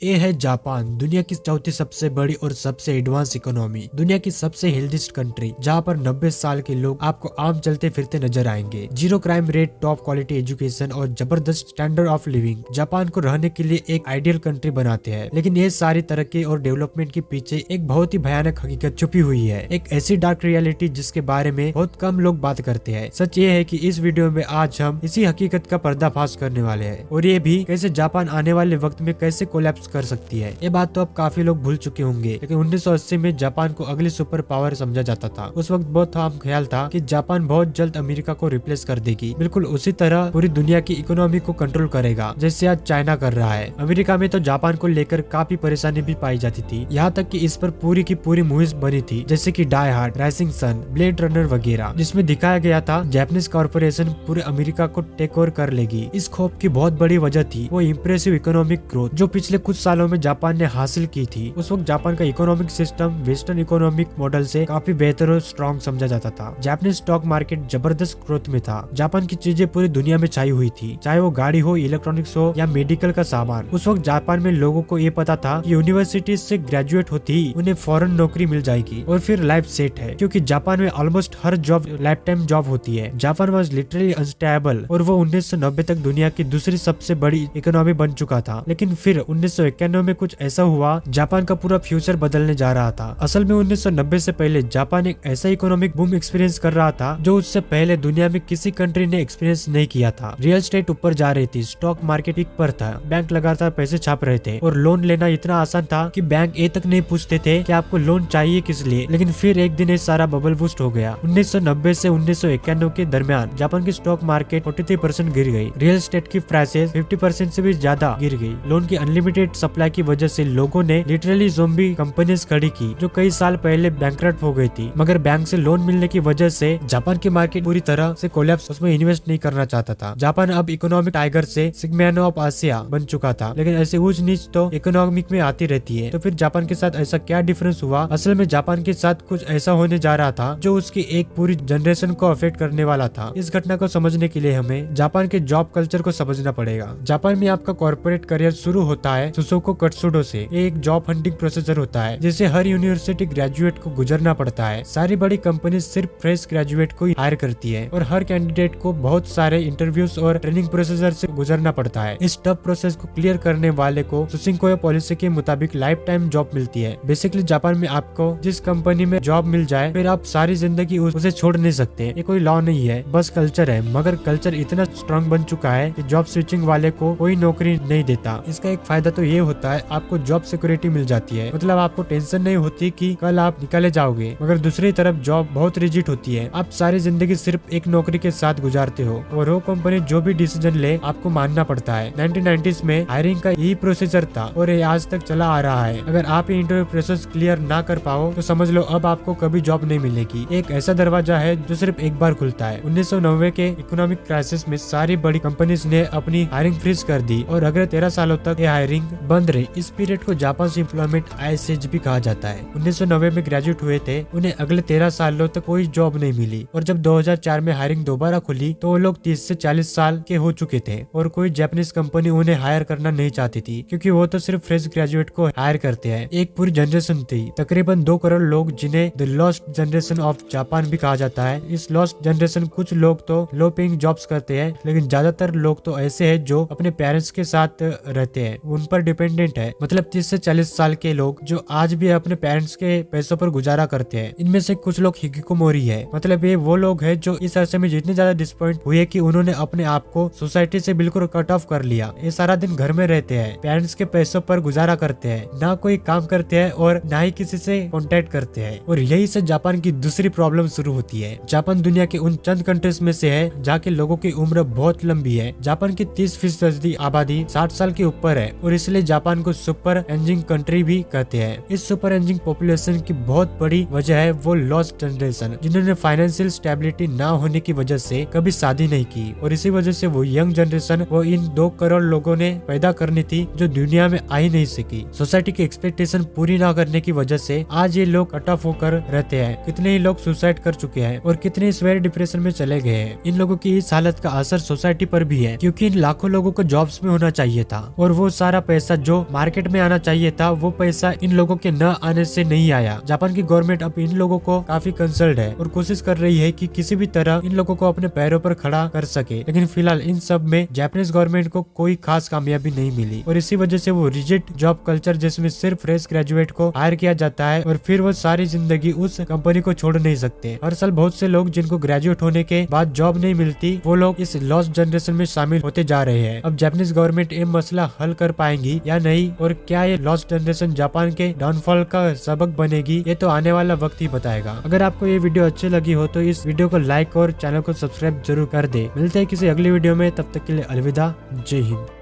ये है जापान, दुनिया की चौथी सबसे बड़ी और सबसे एडवांस इकोनॉमी, दुनिया की सबसे हेल्दीस्ट कंट्री, जहाँ पर 90 साल के लोग आपको आम चलते फिरते नजर आएंगे। Zero crime rate, top quality education और जबरदस्त स्टैंडर्ड ऑफ लिविंग जापान को रहने के लिए एक आइडियल कंट्री बनाते हैं। लेकिन ये सारी तरक्की और डेवलपमेंट के पीछे एक बहुत ही भयानक हकीकत छुपी हुई है, एक ऐसी डार्क रियलिटी जिसके बारे में बहुत कम लोग बात करते हैं। सच ये है कि इस वीडियो में आज हम इसी हकीकत का पर्दाफाश करने वाले हैं, और ये भी कैसे जापान आने वाले वक्त में कैसे कोलैप्स कर सकती है। ये बात तो अब काफी लोग भूल चुके होंगे, लेकिन 1980 में जापान को अगली सुपर पावर समझा जाता था। उस वक्त बहुत आम ख्याल था कि जापान बहुत जल्द अमेरिका को रिप्लेस कर देगी, बिल्कुल उसी तरह पूरी दुनिया की इकोनॉमी को कंट्रोल करेगा जैसे आज चाइना कर रहा है। अमेरिका में तो जापान को लेकर काफी परेशानी भी पाई जाती थी, यहाँ तक कि इस पर पूरी की पूरी मूवीज बनी थी, जैसे कि die hard, rising sun, blade runner वगैरह, जिसमें दिखाया गया था जापानीज कॉर्पोरेशन पूरे अमेरिका को टेक ओवर कर लेगी। इस खौफ की बहुत बड़ी वजह थी वो इम्प्रेसिव इकोनॉमिक ग्रोथ जो पिछले कुछ सालों में जापान ने हासिल की थी। उस वक्त जापान का economic system western economic model से काफी बेहतर और स्ट्रॉन्ग समझा जाता था। जापानीज स्टॉक मार्केट जबरदस्त ग्रोथ में था। जापान की चीजें पूरी दुनिया में छाई हुई थी, चाहे वो गाड़ी हो, इलेक्ट्रॉनिक्स हो या मेडिकल का सामान। उस वक्त जापान में लोगों को ये पता था कि यूनिवर्सिटी से ग्रेजुएट होती ही उन्हें फौरन नौकरी मिल जाएगी और फिर लाइफ सेट है, क्योंकि जापान में ऑलमोस्ट हर जॉब लाइफ टाइम जॉब होती है। जापान वाज लिटरली अनस्टेबल और वो 1990 तक दुनिया की दूसरी सबसे बड़ी इकोनॉमी बन चुका था। लेकिन फिर 1991 में कुछ ऐसा हुआ, जापान का पूरा फ्यूचर बदलने जा रहा था। असल में 1990 से पहले जापान एक ऐसा इकोनॉमिक बूम एक्सपीरियंस कर रहा था जो उससे पहले दुनिया में किसी कंट्री ने एक्सपीरियंस नहीं किया था। रियल एस्टेट ऊपर जा रही थी, स्टॉक मार्केट पीक पर था, बैंक लगातार पैसे छाप रहे थे और लोन लेना इतना आसान था कि बैंक ये तक नहीं पूछते थे कि आपको लोन चाहिए किस लिए। लेकिन फिर एक दिन ये सारा बबल बूस्ट हो गया। 1990 से 1991 के दरमियान जापान की स्टॉक मार्केट 43% गिर गई, रियल एस्टेट की प्राइसेस 50% से भी ज्यादा गिर गई। लोन की अनलिमिटेड सप्लाई की वजह से लोगों ने लिटरली ज़ोंबी कंपनीज खड़ी की जो कई साल पहले बैंकरप्ट हो गई थी, मगर बैंक से लोन मिलने की वजह से जापान की मार्केट पूरी तरह से कोलैप्स, उसमें इन्वेस्ट नहीं करना चाहता था। जापान अब इकोनॉमिक टाइगर से सिग्मेनो ऑफ आसिया बन चुका था, लेकिन ऐसे ऊंच नीच तो इकोनॉमिक में आती रहती है। तो फिर जापान के साथ ऐसा क्या डिफरेंस हुआ? असल में जापान के साथ कुछ ऐसा होने जा रहा था जो उसकी एक पूरी जनरेशन को अफेक्ट करने वाला था। इस घटना को समझने के लिए हमें जापान के जॉब कल्चर को समझना पड़ेगा। जापान में आपका कॉर्पोरेट करियर शुरू होता है सुसोको कत्सुडो से। ये एक जॉब हंटिंग प्रोसीजर होता है जिसे हर यूनिवर्सिटी ग्रेजुएट को गुजरना पड़ता है। सारी बड़ी कंपनी सिर्फ फ्रेश ग्रेजुएट को ही हायर करती है और हर कैंडिडेट को बहुत सारे इंटरव्यूज और ट्रेनिंग प्रोसीजर से गुजरना पड़ता है। इस टफ प्रोसेस को क्लियर करने वाले को सुसिंकोया पॉलिसी के मुताबिक लाइफ टाइम जॉब मिलती है। बेसिकली जापान में आपको जिस कंपनी में जॉब मिल जाए फिर आप सारी जिंदगी उसे छोड़ नहीं सकते। ये कोई लॉ नहीं है, बस कल्चर है। मगर कल्चर इतना स्ट्रांग बन चुका है कि जॉब स्विचिंग वाले को कोई नौकरी नहीं देता। इसका एक फायदा तो ये होता है आपको जॉब सिक्योरिटी मिल जाती है, मतलब आपको टेंशन नहीं होती कि कल आप निकाले जाओगे। मगर दूसरी तरफ जॉब बहुत रिजिड होती है, आप सारी जिंदगी सिर्फ एक नौकरी के साथ गुजारते हो और वो कंपनी जो भी डिसीजन ले आपको मानना पड़ता है। 1990s में हायरिंग का यही प्रोसीजर था और ये आज तक चला आ रहा है। अगर आप ये इंटरव्यू प्रोसेस क्लियर ना कर पाओ तो समझ लो अब आपको कभी जॉब नहीं मिलेगी। एक ऐसा दरवाजा है जो सिर्फ एक बार खुलता है। 1990 के इकोनॉमिक क्राइसिस में सारी बड़ी कंपनीज ने अपनी हायरिंग फ्रीज कर दी और अगले 13 सालों तक ये हायरिंग बंद रही। इस पीरियड को जापान एम्प्लॉयमेंट ISH भी कहा जाता है। 1990 में ग्रेजुएट हुए थे, उन्हें अगले 13 सालों तक कोई जॉब नहीं मिली और जब 2004 में हायरिंग दोबारा खुली तो वो लोग 30 से 40 साल के हो चुके थे और कोई जापानीज कंपनी उन्हें हायर करना नहीं चाहती थी, क्योंकि वो तो सिर्फ फ्रेश ग्रेजुएट को हायर करते हैं। एक पूरी जनरेशन थी, तकरीबन 2 करोड़ लोग, जिन्हें the lost generation of Japan भी कहा जाता है। इस लॉस्ट जनरेशन कुछ लोग तो लो पेइंग जॉब्स करते हैं, लेकिन ज्यादातर लोग तो ऐसे हैं जो अपने पेरेंट्स के साथ रहते हैं, उन पर डिपेंडेंट है। मतलब 30 से 40 साल के लोग जो आज भी अपने पेरेंट्स के पैसों पर गुजारा करते हैं। इनमें से कुछ लोग हिकिकोमोरी है, मतलब ये वो लोग हैं जो इस अरसे में जितने ज्यादा डिसअपॉइंट हुए कि उन्होंने अपने आप को सोसाइटी से बिल्कुल कट ऑफ कर लिया। ये सारा दिन घर में रहते हैं, पेरेंट्स के पैसों पर गुजारा करते हैं, ना कोई काम करते हैं और ना ही किसी से कॉन्टेक्ट करते हैं। और यही से जापान की दूसरी प्रॉब्लम शुरू होती है। जापान दुनिया के उन चंद कंट्रीज में से है जहाँ के लोगों की उम्र बहुत लंबी है। जापान की 30% आबादी 60 साल के ऊपर है और इसलिए जापान को सुपर एजिंग कंट्री भी कहते हैं। इस सुपर एजिंग पॉपुलेशन की बहुत बड़ी वजह है वो लॉस्ट जनरेशन, जिन्होंने फाइनेंशियल स्टेबिलिटी ना होने की वजह से कभी शादी नहीं की और इसी वजह से वो यंग जनरेशन वो इन 2 करोड़ लोगों ने पैदा करनी थी जो दुनिया में आ ही नहीं सकी। सोसाइटी की एक्सपेक्टेशन पूरी ना करने की वजह से आज ये लोग कट ऑफ होकर रहते हैं। कितने ही लोग सुसाइड कर चुके हैं और कितने स्वेयर डिप्रेशन में चले गए हैं। इन लोगों की इस हालत का असर सोसाइटी पर भी है, क्योंकि इन लाखों लोगों को जॉब्स में होना चाहिए था और वो सारा पैसा पैसा जो मार्केट में आना चाहिए था वो पैसा इन लोगों के न आने से नहीं आया। जापान की गवर्नमेंट अब इन लोगों को काफी कंसर्न्ड है और कोशिश कर रही है कि किसी भी तरह इन लोगों को अपने पैरों पर खड़ा कर सके, लेकिन फिलहाल इन सब में जापानीज गवर्नमेंट को कोई खास कामयाबी नहीं मिली और इसी वजह से वो रिजिड जॉब कल्चर जिसमें सिर्फ फ्रेश ग्रेजुएट को हायर किया जाता है और फिर वो सारी जिंदगी उस कंपनी को छोड़ नहीं सकते। हर साल बहुत से लोग जिनको ग्रेजुएट होने के बाद जॉब नहीं मिलती वो लोग इस लॉस्ट जनरेशन में शामिल होते जा रहे हैं। अब जापानीज गवर्नमेंट ये मसला हल कर पाएंगी या नहीं और क्या ये लॉस्ट जनरेशन जापान के डाउनफॉल का सबक बनेगी, ये तो आने वाला वक्त ही बताएगा। अगर आपको ये वीडियो अच्छी लगी हो तो इस वीडियो को लाइक और चैनल को सब्सक्राइब जरूर कर दे। मिलते हैं किसी अगली वीडियो में, तब तक के लिए अलविदा, जय हिंद।